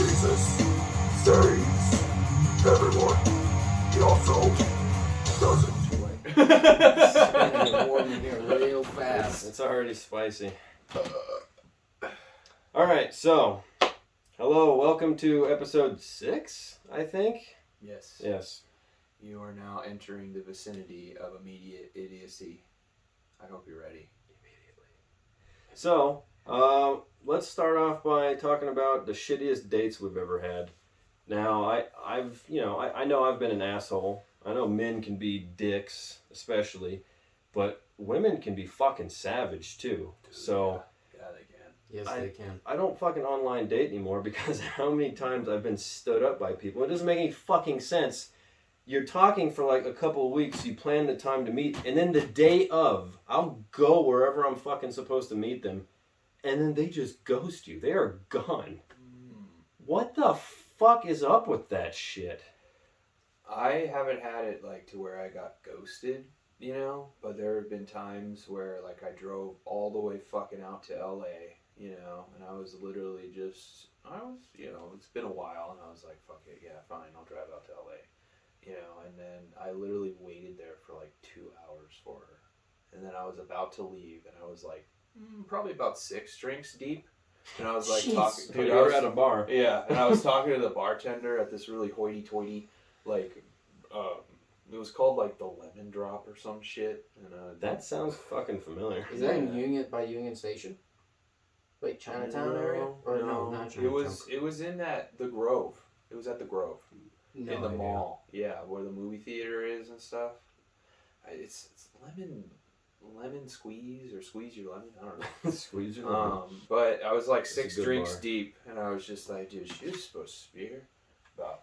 Jesus saves everyone. He also doesn't. Warming here real fast. It's already spicy. Alright, so, hello, welcome to episode 6, I think? Yes. Yes. You are now entering the vicinity of immediate idiocy. I hope you're ready. Immediately. So, let's start off by talking about the shittiest dates we've ever had. Now, I know I've been an asshole. I know men can be dicks, especially, but women can be fucking savage too. So, yeah, they can. Yes, they can. I don't fucking online date anymore because how many times I've been stood up by people. It doesn't make any fucking sense. You're talking for like a couple of weeks, you plan the time to meet, and then the day of, I'll go wherever I'm fucking supposed to meet them, and then they just ghost you. They are gone. What the fuck is up with that shit? I haven't had it like to where I got ghosted, you know, but there have been times where like I drove all the way fucking out to LA, you know, and I was literally just, it's been a while, and I was like, fuck it, yeah, fine, I'll drive out to LA. You know, and then I literally waited there for like 2 hours for her. And then I was about to leave, and I was like, probably about 6 drinks deep. And I was like, talking. Dude, I was at a bar. Yeah, and I was talking to the bartender at this really hoity-toity, like, it was called like the Lemon Drop or some shit. And That sounds fucking familiar. Is that in Union Station? Like Chinatown area? Or no, not Chinatown. It was in the Grove. It was at the Grove. No in the idea. mall, yeah, where the movie theater is and stuff. It's lemon squeeze or squeeze your lemon. I don't know. Squeeze your lemon. But I was like That's 6 a good drinks bar. deep, and I was just like, dude, she was supposed to be here about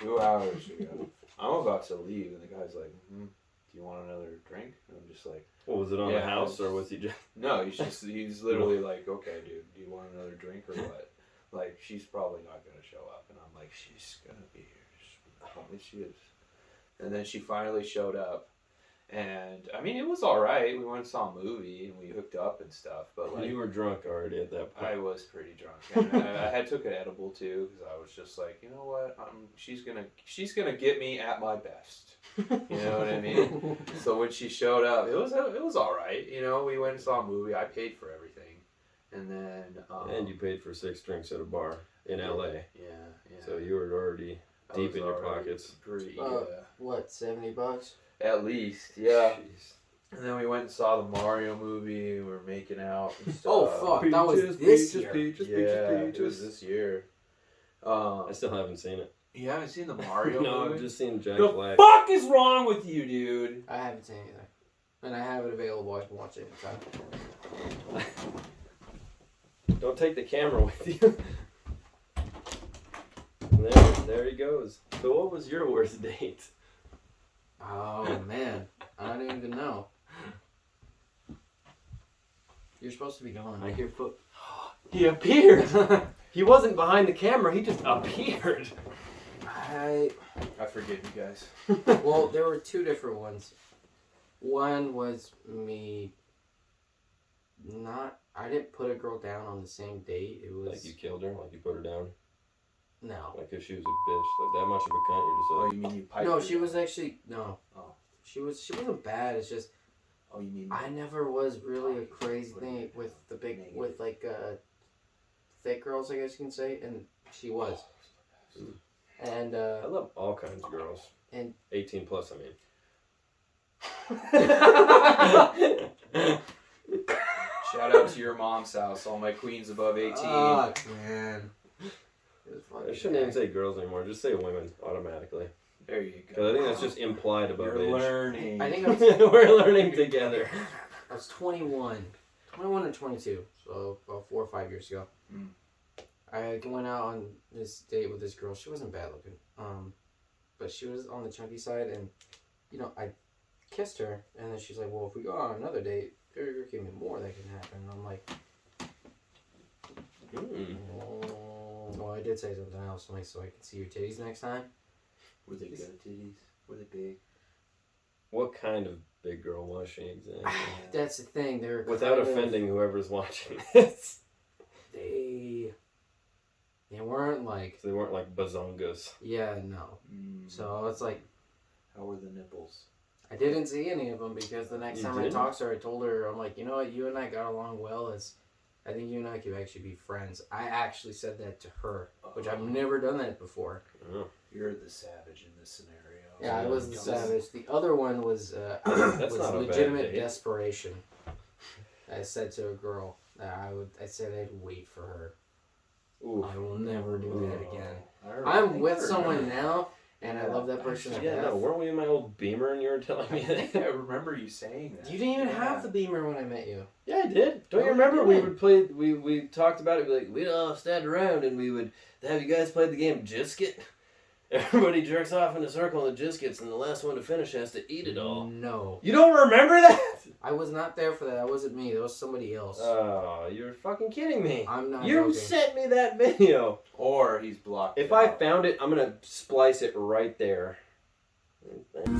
2 hours ago. I'm about to leave, and the guy's like, do you want another drink? And I'm just like, What was it on the house, or was he just? No, he's literally like, okay, dude, do you want another drink or what? Like, she's probably not gonna show up, and I'm like, she's gonna be here. I promise she is. And then she finally showed up, and I mean, it was all right. We went and saw a movie, and we hooked up and stuff. But like, You were drunk already at that point. I was pretty drunk, and I had took an edible too, because I was just like, you know what, she's gonna get me at my best. You know what I mean? So when she showed up, it was all right. You know, we went and saw a movie. I paid for everything, and then and you paid for 6 drinks at a bar in LA. Yeah. So you were already deep in your pockets. Pretty, What, $70? At least, yeah. Jeez. And then we went and saw the Mario movie. We were making out and stuff. Oh, fuck. That was this year. It was this year. I still haven't seen it. You haven't seen the Mario No, movie? I've just seen Jack The Black. fuck is wrong with you, dude? I haven't seen anything. And I have it available. I can watch it anytime. Don't take the camera with you. There he goes. So what was your worst date? Oh, man. I don't even know. You're supposed to be gone. I hear foot. He appeared! I He wasn't behind the camera, he just appeared. I forgive you guys. Well, there were 2 different ones. One was me I didn't put a girl down on the same date. It was... Like you killed her? Like you put her down? No. Like if she was a bitch, like that much of a cunt, you're just like... You mean you piped No, her she down? was actually... No. Oh. She wasn't bad. It's just... Oh, you mean... I never was really a crazy thing with the big... With like, thick girls, I guess you can say. And she was. And, I love all kinds of girls. And 18 plus, I mean. Shout out to your mom's house, all my queens above 18. Fuck, man. I shouldn't even say girls anymore, just say women automatically. There you Because go. I think that's just implied above You're age. learning. I think I was, We're learning together. I was 21 or 22, so about 4 or 5 years ago. Mm. I went out on this date with this girl. She wasn't bad looking, but she was on the chunky side, and you know, I kissed her, and then she's like, "Well, if we go on another date, there can be more that can happen." And I'm like, "Well, I did say something else, like, so I can see your titties next time." Were they good titties? Were they big? What kind of big girl was she exactly? That's the thing. They're Without kind offending whoever's watching this. They weren't like They weren't like bazongas. yeah, no. So it's like How were the nipples? I didn't see any of them because the next You time didn't? I talked to her, I told her, I'm like, you know what, you and I got along well. I think you and I could actually be friends. I actually said that to her, which I've never done that before. Oh. You're the savage in this scenario. Yeah, I was the Don't- savage. The other one was That's was not a bad legitimate date. desperation. I said to a girl that I said I'd wait for her. Ooh. I will never do that again. I I'm think with I someone remember. now, and I Yeah, love that person to Yeah, death. no, weren't we in my old Beamer and you were telling me I that? think I remember you saying that. You didn't even Yeah. have the Beamer when I met you. Yeah, I did. Don't No, you remember? you We didn't. would play. We talked about it. Like we'd all stand around and we would have you guys play the game jizzket. Everybody jerks off in a circle in the jizzkets, and the last one to finish has to eat it all. No. You don't remember that? I was not there for that. That wasn't me. That was somebody else. Oh, you're fucking kidding me. I'm not You joking. sent me that video. Or he's blocked. If it I out. found it, I'm gonna splice it right there.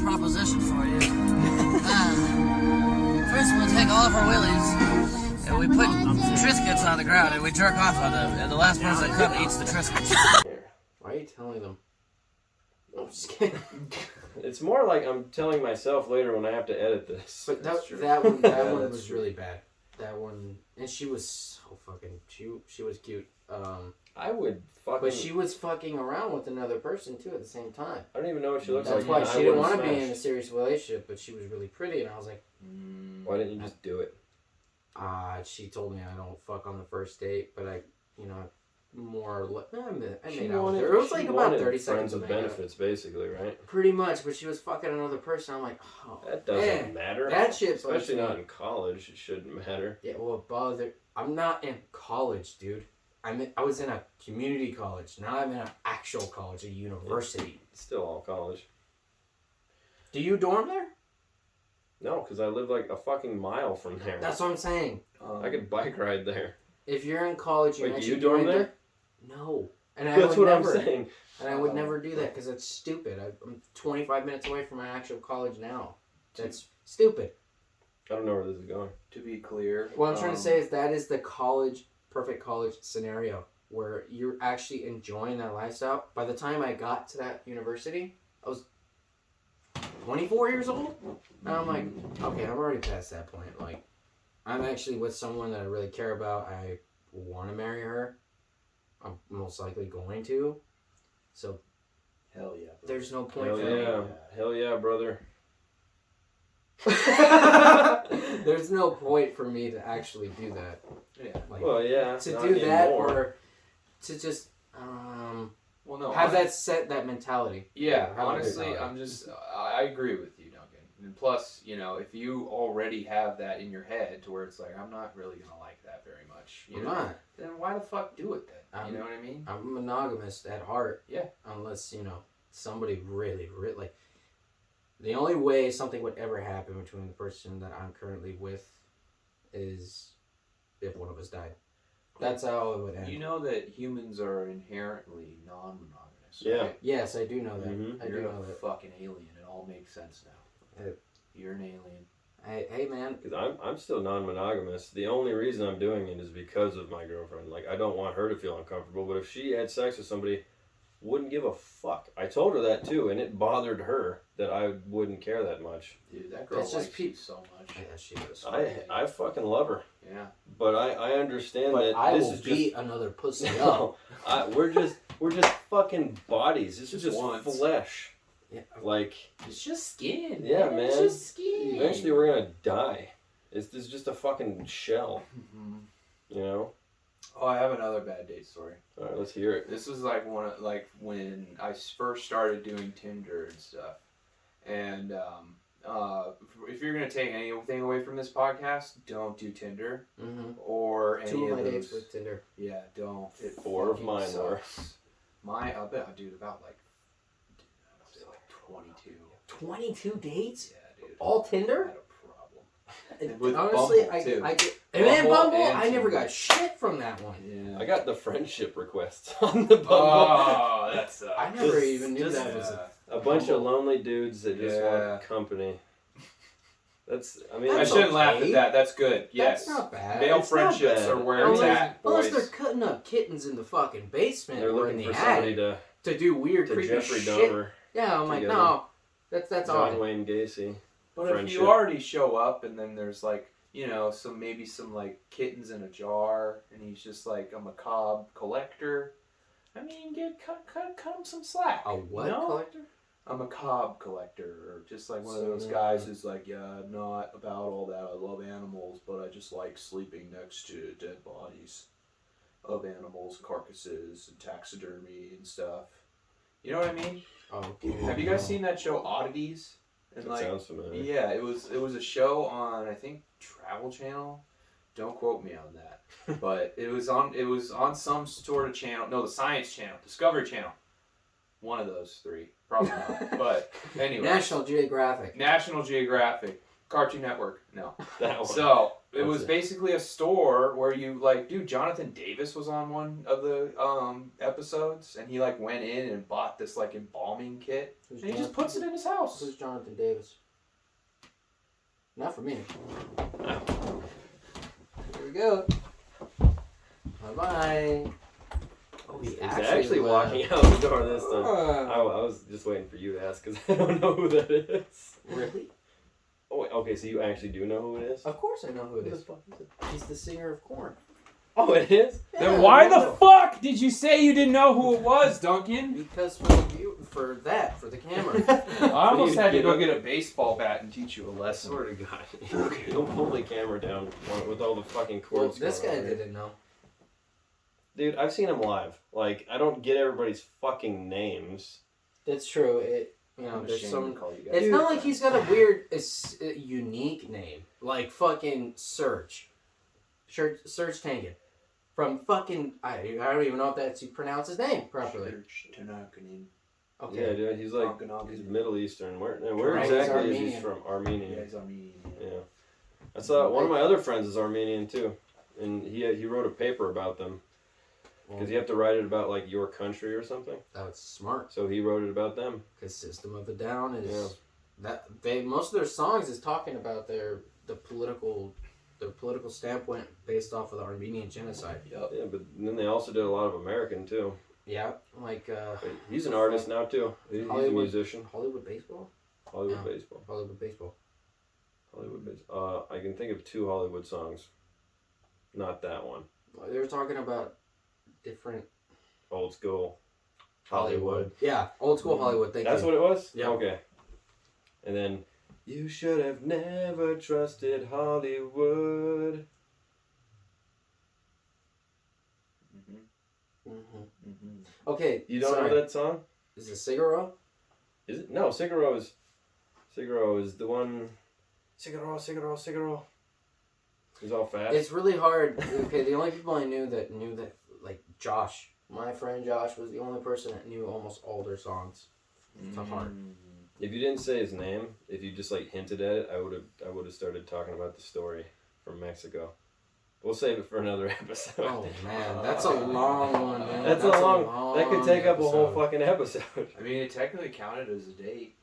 Proposition for you. First we'll take all of our willies and we put Triscuits on the ground and we jerk off on them, and the last person that comes eats the Triscuits. Here. Why are you telling them? I'm just kidding. It's more like I'm telling myself later when I have to edit this. But That's true. that one Yeah, one that's was true. really bad. That one, and she was so fucking. She was cute. I would fucking. But she was fucking around with another person too at the same time. I don't even know what she looks That's like. why and she I didn't wouldn't want to be in a smash. serious relationship, but she was really pretty, and I was like, Why didn't you just do it? she told me I don't fuck on the first date, but I, you know, more or less, I She made out with wanted- her. It was she like about wanted 30 friends seconds of with making out. benefits, basically, right? Pretty much, but she was fucking another person. I'm like, oh, That doesn't man. matter. That shit bugs Especially me. not in college. It shouldn't matter. Yeah, well, I'm not in college, dude. I was in a community college. Now I'm in an actual college, a university. It's still all college. Do you dorm there? No, because I live like a fucking mile from there. That's what I'm saying. I could bike ride there. If you're in college, you're Wait, do actually you dorm doing there? No. And I That's would what never. I'm saying. And I would never do that because it's stupid. I'm 25 minutes away from my actual college now. That's stupid. I don't know where this is going. To be clear, What I'm trying to say is that is the perfect college scenario where you're actually enjoying that lifestyle. By the time I got to that university, I was 24 years old. And I'm like, okay, I'm already past that point. Like, I'm actually with someone that I really care about. I want to marry her. I'm most likely going to. So hell yeah. Bro. there's no point Hell for yeah. Hell yeah, brother. There's no point for me to actually do that. Yeah. Like, Well, yeah. to not do that anymore. or to just Well, no. have that mentality. Yeah, Have that honestly, mentality. I agree with you, Duncan. And plus, you know, if you already have that in your head to where it's like, I'm not really going to like that very much, you I'm know, not. then why the fuck do it then? You know what I mean? I'm monogamous at heart. Yeah. Unless, you know, somebody really, like, the only way something would ever happen between the person that I'm currently with is if one of us died. That's how it would end. You know that humans are inherently non-monogamous. Yeah. Right? Yes, I do know that. Mhm. I do You're know a that. fucking alien. It all makes sense now. Hey. You're an alien. Hey, man. Because I'm still non-monogamous. The only reason I'm doing it is because of my girlfriend. Like, I don't want her to feel uncomfortable, but if she had sex with somebody, wouldn't give a fuck. I told her that too, and it bothered her that I wouldn't care that much. Dude, that girl That's just likes you so much. Yeah, she is. I fucking love her, Yeah. but I understand But that I this will is beat just another pussy up. no. We're just fucking bodies. This is Just just once. flesh. Yeah. Like, It's just skin. yeah, It's man. just skin. Eventually, we're gonna die. This is just a fucking shell, Mhm. you know. Oh, I have another bad date story. All right, let's hear it. This was like when I first started doing Tinder and stuff. And if you're gonna take anything away from this podcast, don't do Tinder Mm-hmm. or any Two of of my those. dates with Tinder. Yeah, don't. It 4 of fucking mine were. sucks. I bet, dude, about like 22. 22 dates? Yeah, dude. All I Tinder? had a problem. With Honestly, Bumble, too. I get. And then Bumble Bumble, and I never Tinder. got shit from that one. Yeah. I got the friendship requests on the Bumble. Oh, that sucks. I never Just- even knew just- that was a. A bunch of lonely dudes that just Yeah. want company. I mean, I that's shouldn't laugh okay. at that. That's good. Yes. That's not bad. Male It's not friendships bad. are where it's at, Unless boys. they're cutting up kittens in the fucking basement They're or in looking the for somebody attic to to do weird, creepy Jeffrey shit. Dahmer, Yeah, I'm like, together. no, that's John all. Wayne Gacy. But friendship. if you already show up and then there's like, you know, some like kittens in a jar, and he's just like a macabre collector. I mean, cut him some slack. A what you know? collector? A macabre collector, or just like one of those guys who's like, yeah, I'm not about all that. I love animals, but I just like sleeping next to dead bodies of animals, carcasses, and taxidermy and stuff. You know what I mean? Okay. Have you guys seen that show Oddities? And That sounds familiar. yeah, it was a show on, I think, Travel Channel. Don't quote me on that, but it was on some sort of channel. No, the Science Channel, Discovery Channel. One of those three, probably not. But anyway, National Geographic, Cartoon Network. No. That one. So it was it. basically a store where you like, dude, Jonathan Davis was on one of the episodes, and he like went in and bought this like embalming kit, Who's and he just puts it in his house. Who's Jonathan Davis? Not for me. Here we go. Bye-bye. Oh, He's actually walking out the door this time. I was just waiting for you to ask because I don't know who that is. Really? Oh, wait, okay, so you actually do know who it is? Of course I know who it Who the is. fuck is it? He's the singer of Korn. Oh, it is? Then why the fuck did you say you didn't know who it was, Duncan? Because for the view, for the camera. I almost You had to get go it. get a baseball bat and teach you a I lesson. swear to God. Don't pull the camera down with all the fucking Well, cords. this guy going on here. didn't know. Dude, I've seen him live. Like, I don't get everybody's fucking names. It's true. You know, I'm there's ashamed some. to call you guys. It's not like he's got a weird, unique name like fucking Serge Tankin from fucking. I don't even know if that's you pronounce his name properly. Tanakanin. Yeah, Okay. dude, he's like, Tonkin. he's Middle Eastern. Where Right, exactly he's is he from? Armenian. Yeah, he's Armenian. Yeah. I saw one of my other friends is Armenian too, and he wrote a paper about them because you have to write it about like your country or something. That's smart. So he wrote it about them. Because System of a Down is Yeah. most of their songs is talking about the political standpoint based off of the Armenian genocide. Yep. Yeah, but then they also did a lot of American too. Yeah, like But he's an artist now too. He's a Hollywood. musician. Hollywood baseball. Hollywood Yeah. baseball. Hollywood baseball. Hollywood baseball. I can think of 2 Hollywood songs. Not that one. They were talking about different Old school. Hollywood. Yeah, old school Hollywood. Thank That's you. what it was? Yeah. Okay. And then, you should have never trusted Hollywood. Mm-hmm. Okay. You don't sorry. know that song? Is it Figaro? Is it? No, Figaro is the one. Figaro. He's all fast. It's really hard. Okay, the only people I knew that like Josh, my friend Josh, was the only person that knew almost all their songs. It's hard. If you didn't say his name, if you just like hinted at it, I would have started talking about the story from Mexico. We'll save it for another episode. Oh man, that's a long one, man. That's a long. That could take up a whole episode. fucking episode. I mean, it technically counted as a date.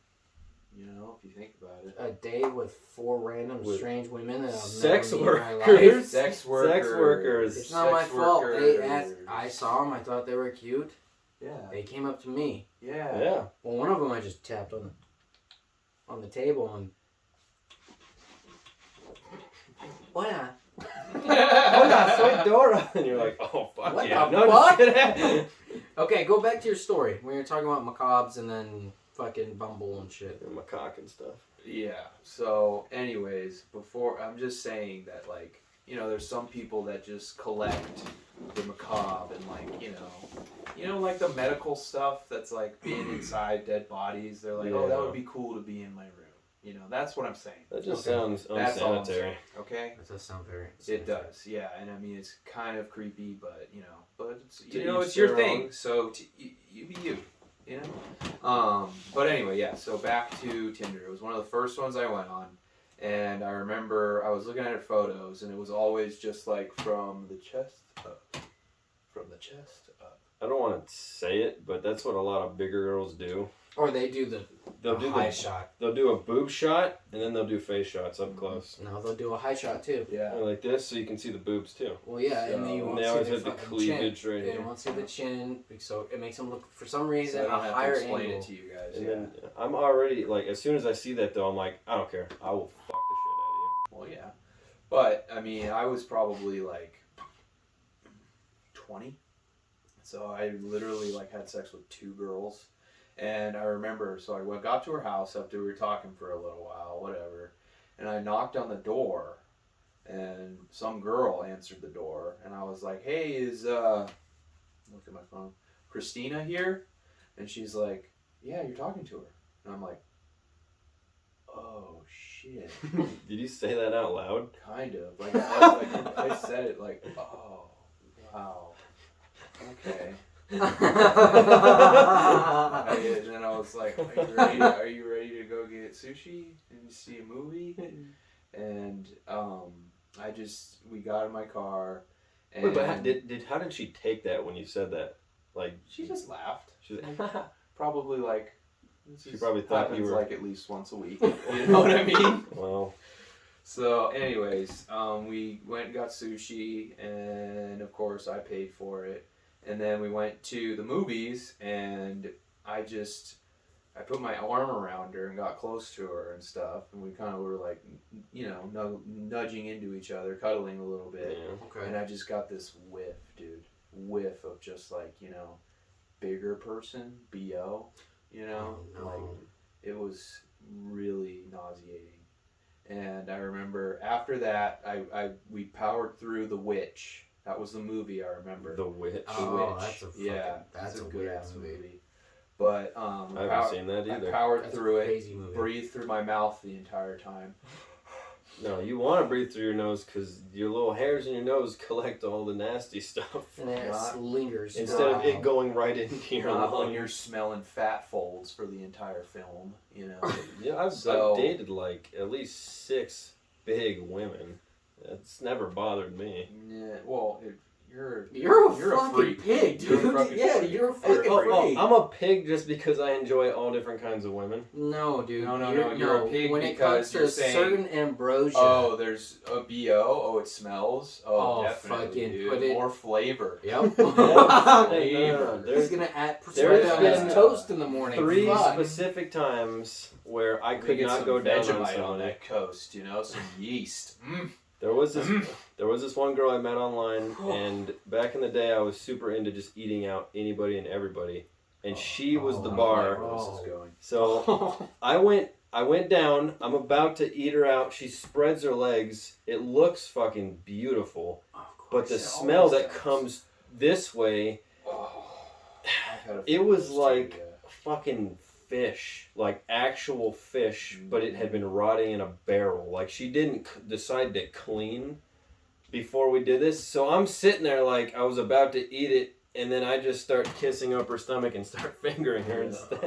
You know, if you think about it. A day with 4 random With strange women that I've sex never met in my workers. life. Sex workers. Sex workers. It's not my Sex fault. workers. I saw them. I thought they were cute. Yeah. They came up to me. Yeah. Yeah. Well, one of them I just tapped on the table and. Hola. Hola, soy Dora. And you're like, oh, fuck What yeah. the No, fuck? just kidding. Okay, go back to your story when you're talking about macabres and then fucking Bumble and shit. And macaque and stuff. Yeah. So, anyways, I'm just saying that, like, you know, there's some people that just collect the macabre and, like, you know, like the medical stuff that's like being inside dead bodies. They're like, oh, that would be cool to be in my room. You know, that's what I'm saying. That just Okay. sounds That's all I'm unsanitary. saying. Okay. That does sound very. It does, yeah, and I mean it's kind of creepy, but it's To it's each your their thing, own. so you be you know. But anyway, yeah. So back to Tinder. It was one of the first ones I went on, and I remember I was looking at photos, and it was always just like from the chest up, from the chest up. I don't want to say it, but that's what a lot of bigger girls do. Or they do they'll a do high shot. They'll do a boob shot, and then they'll do face shots up close. No, they'll do a high shot too. Yeah. Like this, so you can see the boobs too. Well, yeah, and then you So- won't They see always their have the fucking cleavage chin. right They here. won't see the chin, so it makes them look for some reason So I a don't have higher to explain angle. it to you guys. And Yeah. then I'm already like, as soon as I see that though, I'm like, I don't care. I will fuck the shit out of you. Well, yeah. But, I mean, I was probably like 20. So I literally like had sex with 2 girls. And I remember, so I got to her house after we were talking for a little while, whatever. And I knocked on the door. And some girl answered the door. And I was like, hey, is, look at my phone, Christina here? And she's like, yeah, you're talking to her. And I'm like, oh, shit. Did you say that out loud? Kind of. Like I said it like, oh, wow. Okay. And then I was like, are you ready to go get sushi and see a movie? And we got in my car. And Wait, but how did she take that when you said that? Like, she just laughed. she's Probably like, She probably thought you happens were- like at least once a week. You know what I mean? well, So, anyways, we went and got sushi, and of course I paid for it. And then we went to the movies, and I put my arm around her and got close to her and stuff, and we kind of were like, you know, nudging into each other, cuddling a little bit. yeah. Okay. And I just got this whiff of just like, you know, bigger person, BO, you know, Oh, no. like it was really nauseating. And I remember after that, we powered through The Witch. That was the movie I remember. The Witch. Oh, Witch. that's a fucking, yeah, that's it's a good weird ass movie. movie. But I haven't seen that I either. powered That's through a it, crazy movie. breathed through my mouth the entire time. No, you want to breathe through your nose because your little hairs in your nose collect all the nasty stuff. And then it Not- lingers. Instead of it Wow. going right into your Not when lungs. you're smelling fat folds for the entire film, you know. Yeah, I've So- dated like at least 6 big women. It's never bothered me. Yeah, well, you're You're a fucking freak. pig, You're a dude. fucking Yeah, freak. you're a You're fucking a freak. freak. I'm a pig just because I enjoy all different kinds of women. No, dude. No, you're a pig when it because comes to you're saying, certain ambrosia. Oh, there's a BO. Oh, it smells. Oh, Oh, definitely, fucking dude. put it- More flavor. Yep. Flavor. He's gonna add There's spread on been his toast in the morning. 3 Fuck. specific times where I Let me could get not some go down on Vegemite on somebody. that coast, you know, some yeast. There was this one girl I met online, and back in the day I was super into just eating out anybody and everybody, and she was the Oh, bar. Where this is going. So I went down. I'm about to eat her out. She spreads her legs. It looks fucking beautiful, but the it smell always that does. comes this way, I've had a it few was too, like yeah. fucking fish, like actual fish, but it Mm. had been rotting in a barrel. Like she didn't decide to clean before we did this. So I'm sitting there like I was about to eat it, and then I just start kissing up her stomach and start fingering her instead.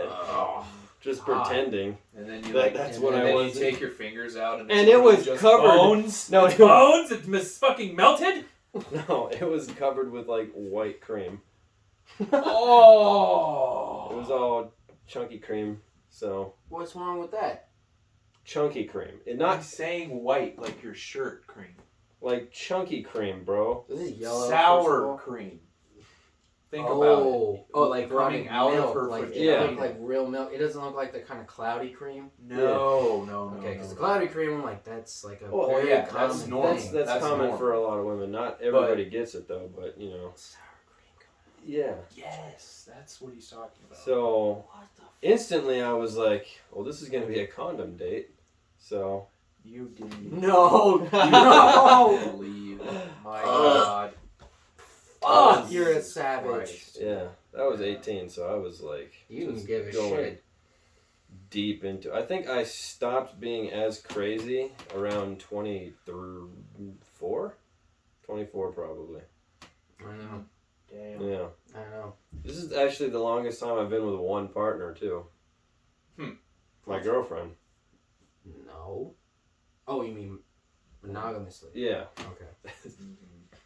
Just Hot. pretending. And then you That- like, that's and what then I you was. take your fingers out, and, And it's it was just covered. bones. No, It's bones. It's fucking melted. No, it was covered with like white cream. Oh. It was all chunky cream. So What's wrong with that? chunky cream. It Not not saying white like your shirt cream. like chunky cream, bro. This is yellow. first of Sour all. cream. Think about it. Oh, like Coming running out of milk, her like vagina. Yeah. it look like real milk. It doesn't look like the kind of cloudy cream. No. Okay, because the cloudy cream, I'm like, that's like a Oh, very yeah, that's common normal. thing. That's common normal. for a lot of women. Not everybody gets it though, but you know. Sour cream. Yeah. Yes, that's what he's talking about. So What the instantly I was like, well, this is gonna be a condom date. So you didn't No, you no. didn't believe. My God. Fuck, you're a Jesus savage. Christ. yeah, that was 18. So I was like, You didn't just give a going shit. deep into. I think I stopped being as crazy around 24, 24 probably. I know. Damn. Yeah. I know. This is actually the longest time I've been with one partner too. My girlfriend. No. Oh, you mean monogamously? Yeah. Okay.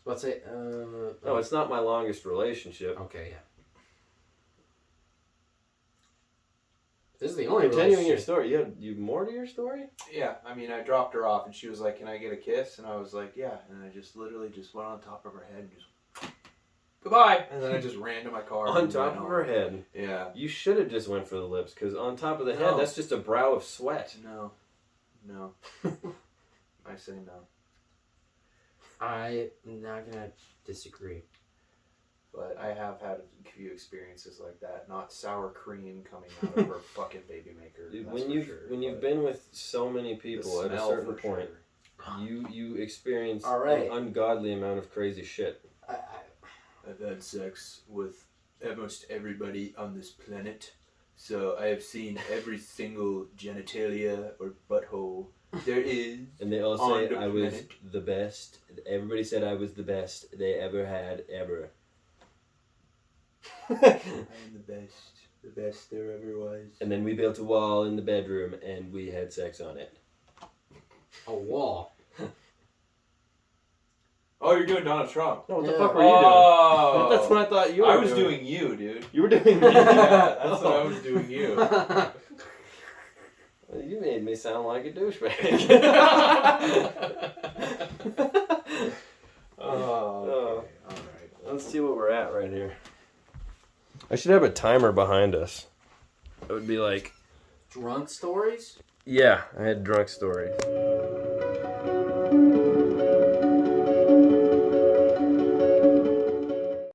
Let's say. No, it's not my longest relationship. Okay, yeah. This is the only Continuing your relationship. story. You more to your story? Yeah, I mean, I dropped her off, and she was like, "Can I get a kiss?" And I was like, "Yeah." And I just literally just went on top of her head and just goodbye. And then I just ran to my car. On and top went of home. her head. Yeah. You should have just went for the lips, because on top of the head, No. that's just a brow of sweat. No. I say no. I'm not gonna disagree. But I have had a few experiences like that. Not sour cream coming out of her fucking baby maker. Dude, that's when for you've sure, when you've but been with so many the people at a smell certain for point, sure. you experience All right. an ungodly amount of crazy shit. I've had sex with almost everybody on this planet, so I have seen every single genitalia or butthole there is. And they all On say the I was planet. the best. Everybody said I was the best they ever had, ever. I am the best there ever was. And then we built a wall in the bedroom and we had sex on it. A wall. Oh, you're doing Donald Trump. No, what the Yeah. fuck were you Oh, doing? That's what I thought you were I was doing. doing you, dude. You were doing me. Yeah, that's what I was doing you. Well, you made me sound like a douchebag. Oh, okay. All right. Let's see what we're at right here. I should have a timer behind us. It would be like, Drunk stories? yeah, I had drunk stories.